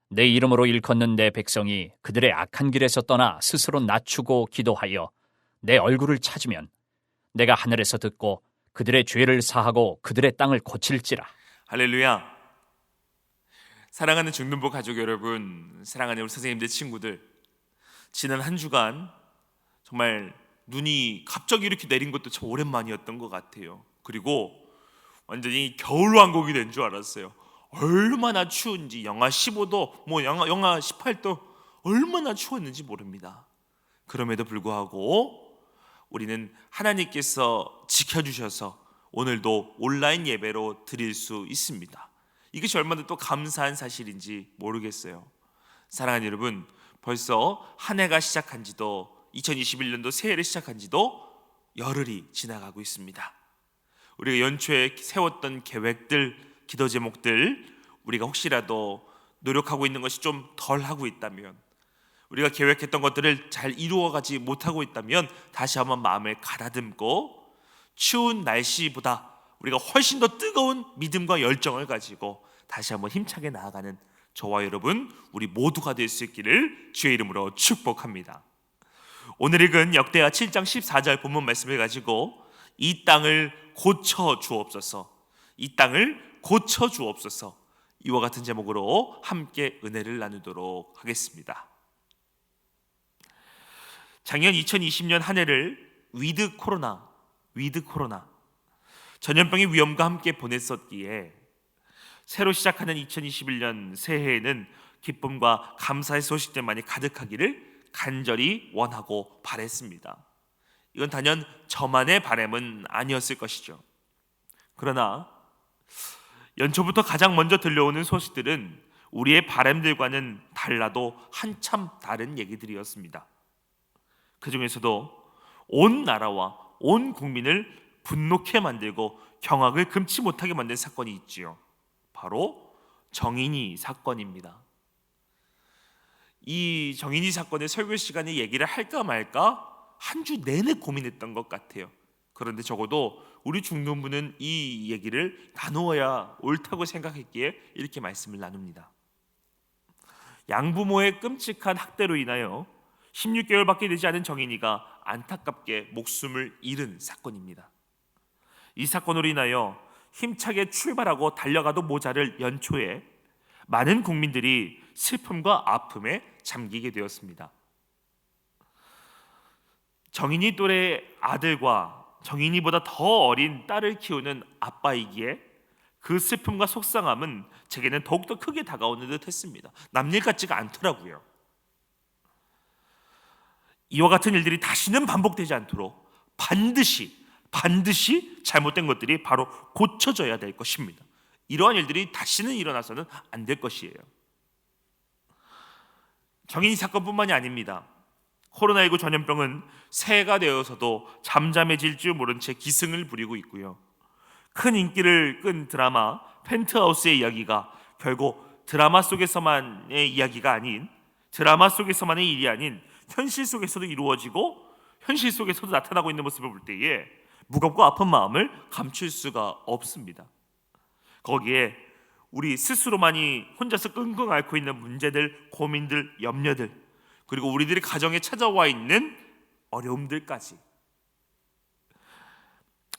내 이름으로 일컫는 내 백성이 그들의 악한 길에서 떠나 스스로 낮추고 기도하여 내 얼굴을 찾으면 내가 하늘에서 듣고 그들의 죄를 사하고 그들의 땅을 고칠지라. 할렐루야. 사랑하는 중등부 가족 여러분, 사랑하는 우리 선생님들, 친구들, 지난 한 주간 정말 눈이 갑자기 이렇게 내린 것도 참 오랜만이었던 것 같아요. 그리고 완전히 겨울왕국이 된 줄 알았어요. 얼마나 추운지, 영하 15도, 영하 18도, 얼마나 추웠는지 모릅니다. 그럼에도 불구하고 우리는 하나님께서 지켜주셔서 오늘도 온라인 예배로 드릴 수 있습니다. 이것이 얼마나 또 감사한 사실인지 모르겠어요. 사랑하는 여러분, 벌써 한 해가 시작한 지도, 2021년도 새해를 시작한 지도 열흘이 지나가고 있습니다. 우리가 연초에 세웠던 계획들, 기도 제목들, 우리가 혹시라도 노력하고 있는 것이 좀 덜 하고 있다면, 우리가 계획했던 것들을 잘 이루어가지 못하고 있다면 다시 한번 마음을 가다듬고 추운 날씨보다 우리가 훨씬 더 뜨거운 믿음과 열정을 가지고 다시 한번 힘차게 나아가는 저와 여러분, 우리 모두가 될 수 있기를 주의 이름으로 축복합니다. 오늘 읽은 역대하 7장 14절 본문 말씀을 가지고 이 땅을 고쳐 주옵소서, 이 땅을 고쳐 주옵소서, 이와 같은 제목으로 함께 은혜를 나누도록 하겠습니다. 작년 2020년 한 해를 위드 코로나, 전염병의 위험과 함께 보냈었기에 새로 시작하는 2021년 새해에는 기쁨과 감사의 소식들만이 가득하기를 간절히 원하고 바랬습니다. 이건 단연 저만의 바람은 아니었을 것이죠. 그러나 연초부터 가장 먼저 들려오는 소식들은 우리의 바람들과는 달라도 한참 다른 얘기들이었습니다. 그 중에서도 온 나라와 온 국민을 분노케 만들고 경악을 금치 못하게 만든 사건이 있지요. 바로 정인이 사건입니다. 이 정인이 사건의 설교 시간에 얘기를 할까 말까 한 주 내내 고민했던 것 같아요. 그런데 적어도 우리 중등부는 이 얘기를 나누어야 옳다고 생각했기에 이렇게 말씀을 나눕니다. 양부모의 끔찍한 학대로 인하여 16개월밖에 되지 않은 정인이가 안타깝게 목숨을 잃은 사건입니다. 이 사건으로 인하여 힘차게 출발하고 달려가도 모자랄 연초에 많은 국민들이 슬픔과 아픔에 잠기게 되었습니다. 정인이 또래 아들과 정인이보다 더 어린 딸을 키우는 아빠이기에 그 슬픔과 속상함은 제게는 더욱더 크게 다가오는 듯 했습니다. 남일 같지가 않더라고요. 이와 같은 일들이 다시는 반복되지 않도록 반드시 잘못된 것들이 바로 고쳐져야 될 것입니다. 이러한 일들이 다시는 일어나서는 안 될 것이에요. 정인이 사건뿐만이 아닙니다. 코로나19 전염병은 새해가 되어서도 잠잠해질 줄 모른 채 기승을 부리고 있고요. 큰 인기를 끈 드라마 펜트하우스의 이야기가 결국 드라마 속에서만의 이야기가 아닌, 드라마 속에서만의 일이 아닌 현실 속에서도 이루어지고 현실 속에서도 나타나고 있는 모습을 볼 때에 무겁고 아픈 마음을 감출 수가 없습니다. 거기에 우리 스스로만이 혼자서 끙끙 앓고 있는 문제들, 고민들, 염려들, 그리고 우리들의 가정에 찾아와 있는 어려움들까지.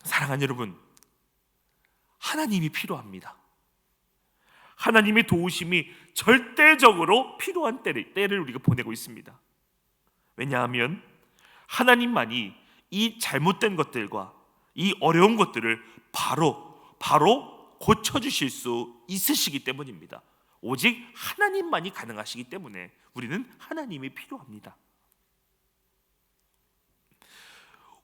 사랑하는 여러분, 하나님이 필요합니다. 하나님의 도우심이 절대적으로 필요한 때를 우리가 보내고 있습니다. 왜냐하면 하나님만이 이 잘못된 것들과 이 어려운 것들을 바로 고쳐주실 수 있으시기 때문입니다. 오직 하나님만이 가능하시기 때문에 우리는 하나님이 필요합니다.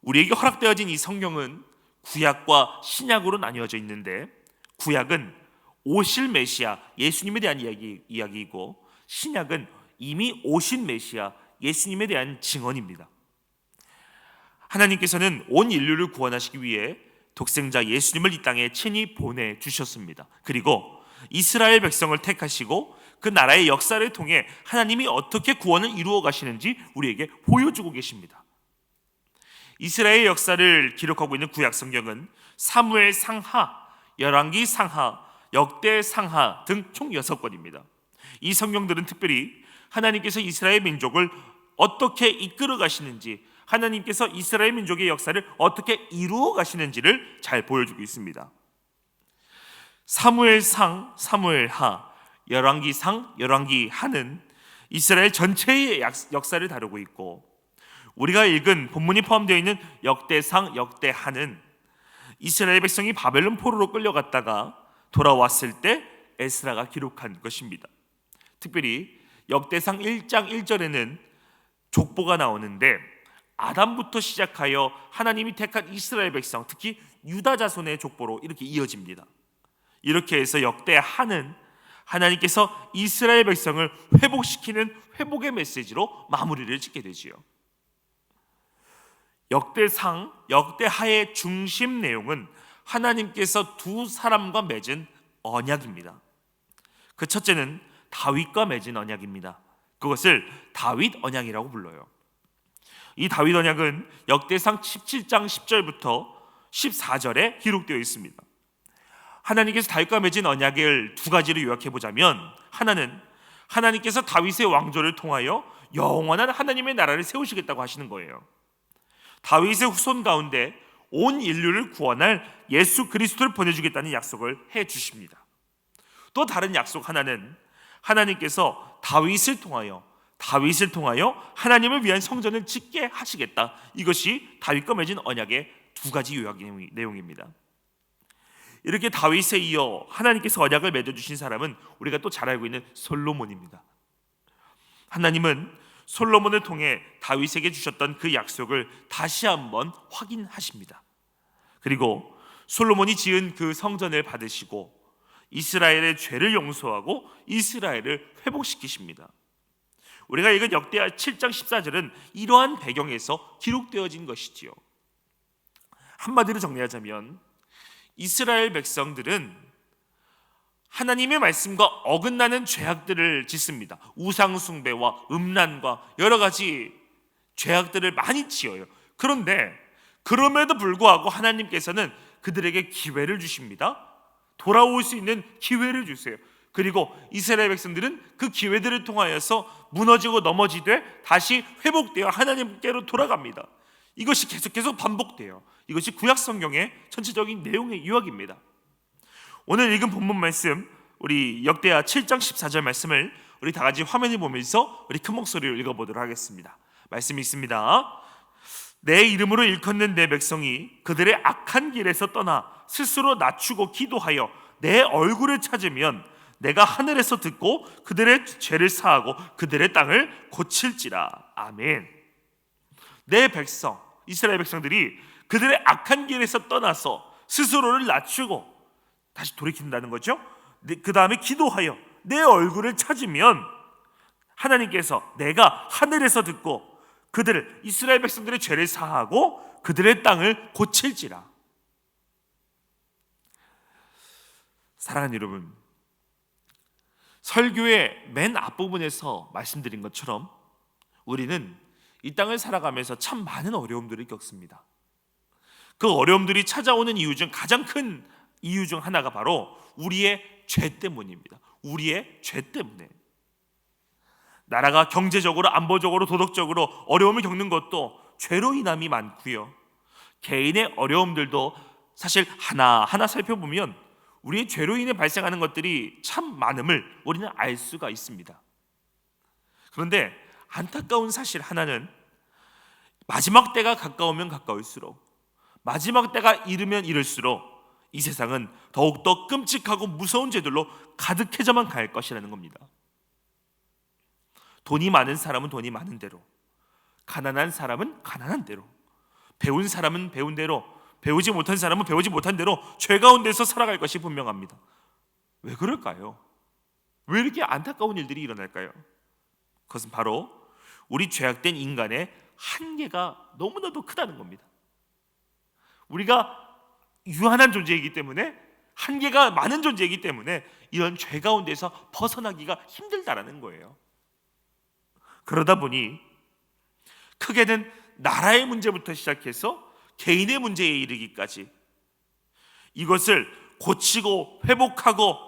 우리에게 허락되어진 이 성경은 구약과 신약으로 나뉘어져 있는데, 구약은 오실 메시아 예수님에 대한 이야기이고, 신약은 이미 오신 메시아 예수님에 대한 증언입니다. 하나님께서는 온 인류를 구원하시기 위해 독생자 예수님을 이 땅에 친히 보내주셨습니다. 그리고 이스라엘 백성을 택하시고 그 나라의 역사를 통해 하나님이 어떻게 구원을 이루어 가시는지 우리에게 보여주고 계십니다. 이스라엘 역사를 기록하고 있는 구약 성경은 사무엘 상하, 열왕기 상하, 역대 상하 등 총 6권입니다. 이 성경들은 특별히 하나님께서 이스라엘 민족을 어떻게 이끌어 가시는지, 하나님께서 이스라엘 민족의 역사를 어떻게 이루어 가시는지를 잘 보여주고 있습니다. 사무엘상, 사무엘하, 열왕기상, 열왕기하는 이스라엘 전체의 역사를 다루고 있고, 우리가 읽은 본문이 포함되어 있는 역대상, 역대하는 이스라엘 백성이 바벨론 포로로 끌려갔다가 돌아왔을 때 에스라가 기록한 것입니다. 특별히 역대상 1장 1절에는 족보가 나오는데, 아담부터 시작하여 하나님이 택한 이스라엘 백성, 특히 유다 자손의 족보로 이렇게 이어집니다. 이렇게 해서 역대하는 하나님께서 이스라엘 백성을 회복시키는 회복의 메시지로 마무리를 짓게 되지요. 역대상, 역대하의 중심 내용은 하나님께서 두 사람과 맺은 언약입니다. 그 첫째는 다윗과 맺은 언약입니다. 그것을 다윗 언약이라고 불러요. 이 다윗 언약은 역대상 17장 10절부터 14절에 기록되어 있습니다. 하나님께서 다윗과 맺은 언약을 두 가지로 요약해 보자면, 하나는 하나님께서 다윗의 왕조를 통하여 영원한 하나님의 나라를 세우시겠다고 하시는 거예요. 다윗의 후손 가운데 온 인류를 구원할 예수 그리스도를 보내주겠다는 약속을 해 주십니다. 또 다른 약속 하나는 하나님께서 다윗을 통하여 하나님을 위한 성전을 짓게 하시겠다. 이것이 다윗과 맺은 언약의 두 가지 요약 내용입니다. 이렇게 다윗에 이어 하나님께서 언약을 맺어주신 사람은 우리가 또 잘 알고 있는 솔로몬입니다. 하나님은 솔로몬을 통해 다윗에게 주셨던 그 약속을 다시 한번 확인하십니다. 그리고 솔로몬이 지은 그 성전을 받으시고 이스라엘의 죄를 용서하고 이스라엘을 회복시키십니다. 우리가 읽은 역대하 7장 14절은 이러한 배경에서 기록되어진 것이지요. 한마디로 정리하자면 이스라엘 백성들은 하나님의 말씀과 어긋나는 죄악들을 짓습니다. 우상 숭배와 음란과 여러 가지 죄악들을 많이 지어요. 그런데 그럼에도 불구하고 하나님께서는 그들에게 기회를 주십니다. 돌아올 수 있는 기회를 주세요. 그리고 이스라엘 백성들은 그 기회들을 통하여서 무너지고 넘어지되 다시 회복되어 하나님께로 돌아갑니다. 이것이 계속 반복돼요. 이것이 구약 성경의 전체적인 내용의 요약입니다. 오늘 읽은 본문 말씀, 우리 역대하 7장 14절 말씀을 우리 다 같이 화면을 보면서 우리 큰 목소리로 읽어보도록 하겠습니다. 말씀이 있습니다. 내 이름으로 일컫는 내 백성이 그들의 악한 길에서 떠나 스스로 낮추고 기도하여 내 얼굴을 찾으면 내가 하늘에서 듣고 그들의 죄를 사하고 그들의 땅을 고칠지라. 아멘. 내 백성, 이스라엘 백성들이 그들의 악한 길에서 떠나서 스스로를 낮추고 다시 돌이킨다는 거죠. 그 다음에 기도하여 내 얼굴을 찾으면 하나님께서 내가 하늘에서 듣고 그들을, 이스라엘 백성들의 죄를 사하고 그들의 땅을 고칠지라. 사랑하는 여러분, 설교의 맨 앞부분에서 말씀드린 것처럼 우리는 이 땅을 살아가면서 참 많은 어려움들을 겪습니다. 그 어려움들이 찾아오는 이유 중 가장 큰 이유 중 하나가 바로 우리의 죄 때문입니다. 우리의 죄 때문에 나라가 경제적으로, 안보적으로, 도덕적으로 어려움을 겪는 것도 죄로 인함이 많고요. 개인의 어려움들도 사실 하나하나 살펴보면 우리의 죄로 인해 발생하는 것들이 참 많음을 우리는 알 수가 있습니다. 그런데 안타까운 사실 하나는 마지막 때가 가까우면 가까울수록, 마지막 때가 이르면 이를수록 이 세상은 더욱더 끔찍하고 무서운 죄들로 가득해져만 갈 것이라는 겁니다. 돈이 많은 사람은 돈이 많은 대로, 가난한 사람은 가난한 대로, 배운 사람은 배운 대로, 배우지 못한 사람은 배우지 못한 대로 죄 가운데서 살아갈 것이 분명합니다. 왜 그럴까요? 왜 이렇게 안타까운 일들이 일어날까요? 그것은 바로 우리 죄악된 인간의 한계가 너무나도 크다는 겁니다. 우리가 유한한 존재이기 때문에, 한계가 많은 존재이기 때문에 이런 죄 가운데서 벗어나기가 힘들다라는 거예요. 그러다 보니 크게는 나라의 문제부터 시작해서 개인의 문제에 이르기까지 이것을 고치고 회복하고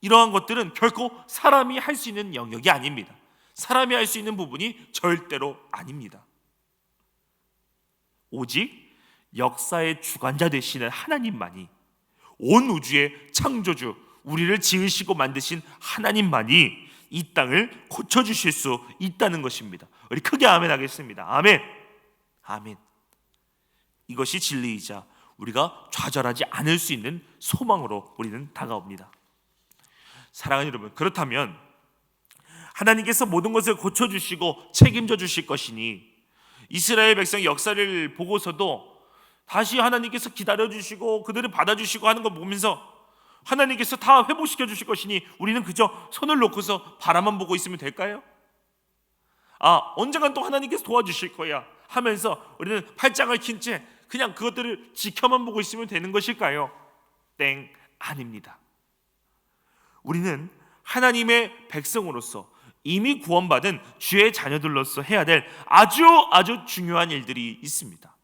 이러한 것들은 결코 사람이 할 수 있는 영역이 아닙니다. 사람이 할 수 있는 부분이 절대로 아닙니다. 오직 역사의 주관자 되시는 하나님만이, 온 우주의 창조주, 우리를 지으시고 만드신 하나님만이 이 땅을 고쳐주실 수 있다는 것입니다. 우리 크게 아멘 하겠습니다. 아멘. 아멘. 이것이 진리이자 우리가 좌절하지 않을 수 있는 소망으로 우리는 다가옵니다. 사랑하는 여러분, 그렇다면 하나님께서 모든 것을 고쳐주시고 책임져 주실 것이니 이스라엘 백성의 역사를 보고서도 다시 하나님께서 기다려주시고 그들을 받아주시고 하는 걸 보면서 하나님께서 다 회복시켜 주실 것이니 우리는 그저 손을 놓고서 바라만 보고 있으면 될까요? 언젠간 또 하나님께서 도와주실 거야 하면서 우리는 팔짱을 낀 채 그냥 그것들을 지켜만 보고 있으면 되는 것일까요? 땡, 아닙니다. 우리는 하나님의 백성으로서 이미 구원받은 주의 자녀들로서 해야 될 아주 중요한 일들이 있습니다.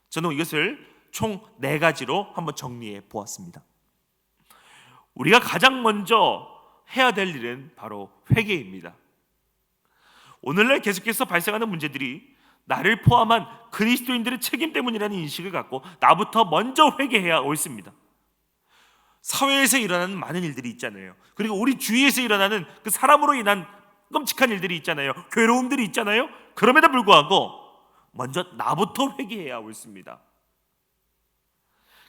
저는 이것을 총 4가지로 한번 정리해 보았습니다. 우리가 가장 먼저 해야 될 일은 바로 회개입니다. 오늘날 계속해서 발생하는 문제들이 나를 포함한 그리스도인들의 책임 때문이라는 인식을 갖고 나부터 먼저 회개해야 옳습니다. 사회에서 일어나는 많은 일들이 있잖아요. 그리고 우리 주위에서 일어나는 그 사람으로 인한 끔찍한 일들이 있잖아요. 괴로움들이 있잖아요. 그럼에도 불구하고 먼저 나부터 회개해야 옳습니다.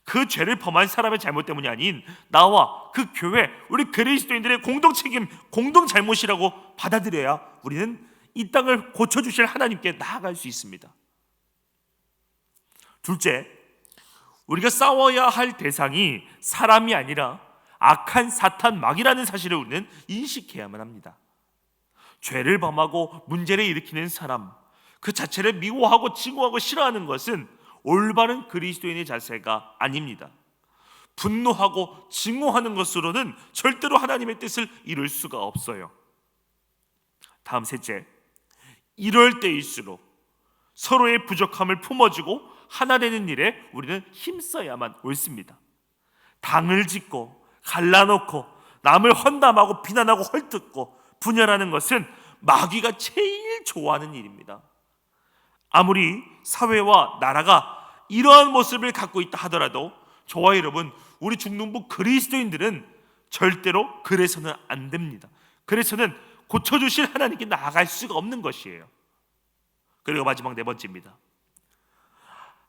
그 죄를 범한 사람의 잘못 때문이 아닌 나와 그 교회, 우리 그리스도인들의 공동 책임, 공동 잘못이라고 받아들여야 우리는 이 땅을 고쳐주실 하나님께 나아갈 수 있습니다. 둘째, 우리가 싸워야 할 대상이 사람이 아니라 악한 사탄 마귀라는 사실을 우리는 인식해야만 합니다. 죄를 범하고 문제를 일으키는 사람, 그 자체를 미워하고 증오하고 싫어하는 것은 올바른 그리스도인의 자세가 아닙니다. 분노하고 증오하는 것으로는 절대로 하나님의 뜻을 이룰 수가 없어요. 다음 셋째, 이럴 때일수록 서로의 부족함을 품어주고 하나 되는 일에 우리는 힘써야만 옳습니다. 당을 짓고 갈라놓고 남을 헌담하고 비난하고 헐뜯고 분열하는 것은 마귀가 제일 좋아하는 일입니다. 아무리 사회와 나라가 이러한 모습을 갖고 있다 하더라도 저와 여러분, 우리 중동부 그리스도인들은 절대로 그래서는 안 됩니다. 그래서는 고쳐주실 하나님께 나아갈 수가 없는 것이에요. 그리고 마지막 4번째입니다.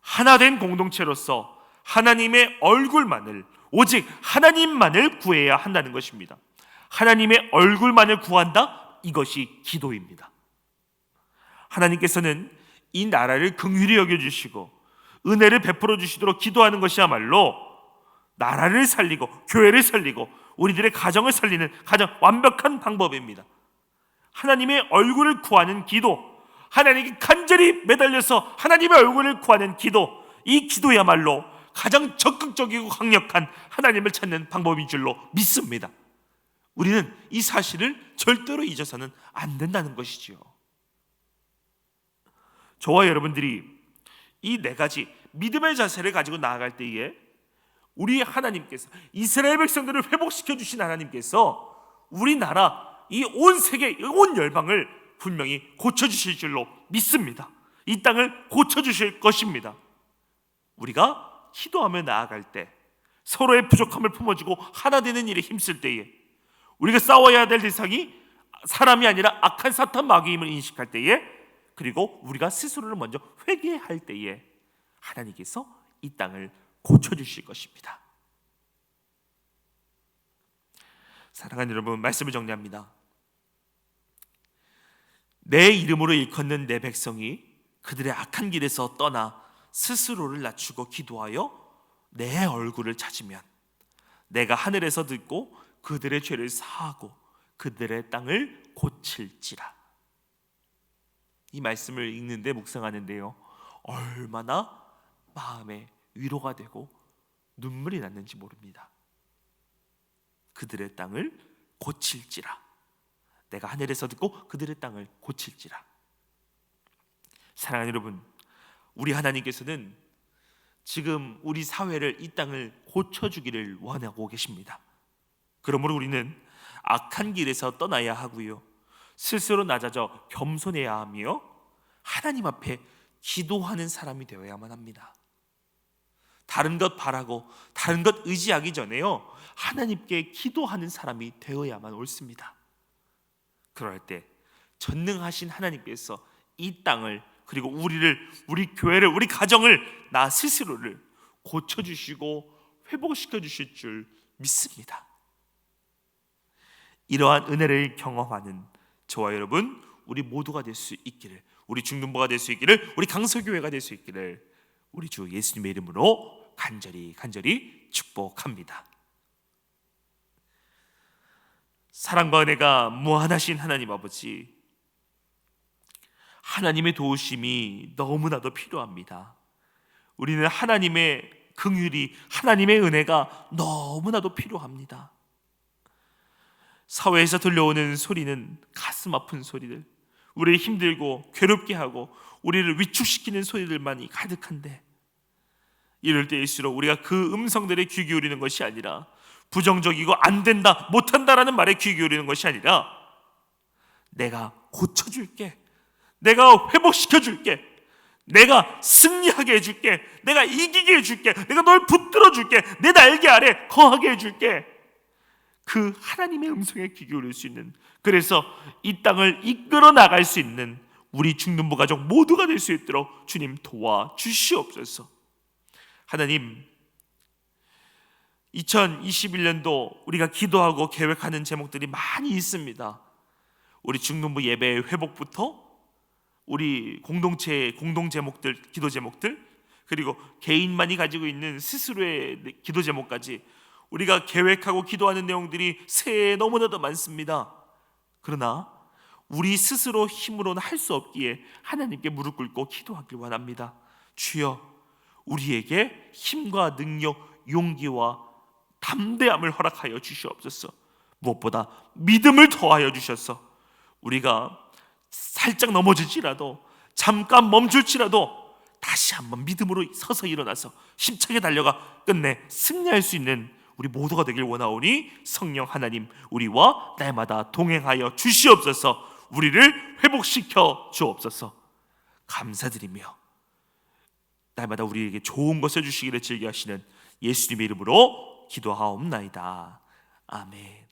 하나된 공동체로서 하나님의 얼굴만을, 오직 하나님만을 구해야 한다는 것입니다. 하나님의 얼굴만을 구한다? 이것이 기도입니다. 하나님께서는 이 나라를 긍휼히 여겨주시고 은혜를 베풀어 주시도록 기도하는 것이야말로 나라를 살리고 교회를 살리고 우리들의 가정을 살리는 가장 완벽한 방법입니다. 하나님의 얼굴을 구하는 기도, 하나님께 간절히 매달려서 하나님의 얼굴을 구하는 기도, 이 기도야말로 가장 적극적이고 강력한 하나님을 찾는 방법인 줄로 믿습니다. 우리는 이 사실을 절대로 잊어서는 안 된다는 것이지요. 저와 여러분들이 이 4가지 믿음의 자세를 가지고 나아갈 때에 우리 하나님께서, 이스라엘 백성들을 회복시켜 주신 하나님께서 우리나라, 이 온 세계, 온 열방을 분명히 고쳐주실 줄로 믿습니다. 이 땅을 고쳐주실 것입니다. 우리가 기도하며 나아갈 때, 서로의 부족함을 품어주고 하나 되는 일에 힘쓸 때에, 우리가 싸워야 될 대상이 사람이 아니라 악한 사탄 마귀임을 인식할 때에, 그리고 우리가 스스로를 먼저 회개할 때에 하나님께서 이 땅을 고쳐주실 것입니다. 사랑하는 여러분, 말씀을 정리합니다. 내 이름으로 일컫는 내 백성이 그들의 악한 길에서 떠나 스스로를 낮추고 기도하여 내 얼굴을 찾으면 내가 하늘에서 듣고 그들의 죄를 사하고 그들의 땅을 고칠지라. 이 말씀을 읽는데 묵상하는데요, 얼마나 마음에 위로가 되고 눈물이 났는지 모릅니다. 그들의 땅을 고칠지라. 내가 하늘에서 듣고 그들의 땅을 고칠지라. 사랑하는 여러분, 우리 하나님께서는 지금 우리 사회를, 이 땅을 고쳐주기를 원하고 계십니다. 그러므로 우리는 악한 길에서 떠나야 하고요, 스스로 낮아져 겸손해야 하며 하나님 앞에 기도하는 사람이 되어야만 합니다. 다른 것 바라고 다른 것 의지하기 전에요, 하나님께 기도하는 사람이 되어야만 옳습니다. 그럴 때 전능하신 하나님께서 이 땅을, 그리고 우리를, 우리 교회를, 우리 가정을, 나 스스로를 고쳐주시고 회복시켜 주실 줄 믿습니다. 이러한 은혜를 경험하는 저와 여러분, 우리 모두가 될 수 있기를, 우리 중등부가 될 수 있기를, 우리 강서교회가 될 수 있기를 우리 주 예수님의 이름으로 간절히 축복합니다. 사랑과 은혜가 무한하신 하나님 아버지, 하나님의 도우심이 너무나도 필요합니다. 우리는 하나님의 긍휼이, 하나님의 은혜가 너무나도 필요합니다. 사회에서 들려오는 소리는 가슴 아픈 소리들, 우리를 힘들고 괴롭게 하고 우리를 위축시키는 소리들만이 가득한데, 이럴 때일수록 우리가 그 음성들에 귀 기울이는 것이 아니라, 부정적이고 안 된다, 못한다라는 말에 귀 기울이는 것이 아니라, 내가 고쳐줄게, 내가 회복시켜줄게, 내가 승리하게 해줄게, 내가 이기게 해줄게, 내가 널 붙들어줄게, 내 날개 아래 거하게 해줄게, 그 하나님의 음성에 귀 기울일 수 있는, 그래서 이 땅을 이끌어 나갈 수 있는 우리 중등부 가족 모두가 될 수 있도록 주님 도와주시옵소서. 하나님, 2021년도 우리가 기도하고 계획하는 제목들이 많이 있습니다. 우리 중등부 예배의 회복부터 우리 공동체의 공동 제목들, 기도 제목들, 그리고 개인만이 가지고 있는 스스로의 기도 제목까지 우리가 계획하고 기도하는 내용들이 새해에 너무나도 많습니다. 그러나 우리 스스로 힘으로는 할 수 없기에 하나님께 무릎 꿇고 기도하길 원합니다. 주여, 우리에게 힘과 능력, 용기와 담대함을 허락하여 주시옵소서. 무엇보다 믿음을 더하여 주셔서 우리가 살짝 넘어질지라도, 잠깐 멈출지라도 다시 한번 믿음으로 서서 일어나서 힘차게 달려가 끝내 승리할 수 있는 우리 모두가 되길 원하오니, 성령 하나님 우리와 날마다 동행하여 주시옵소서. 우리를 회복시켜 주옵소서. 감사드리며 날마다 우리에게 좋은 것을 주시기를 즐겨하시는 예수님의 이름으로 기도하옵나이다. 아멘.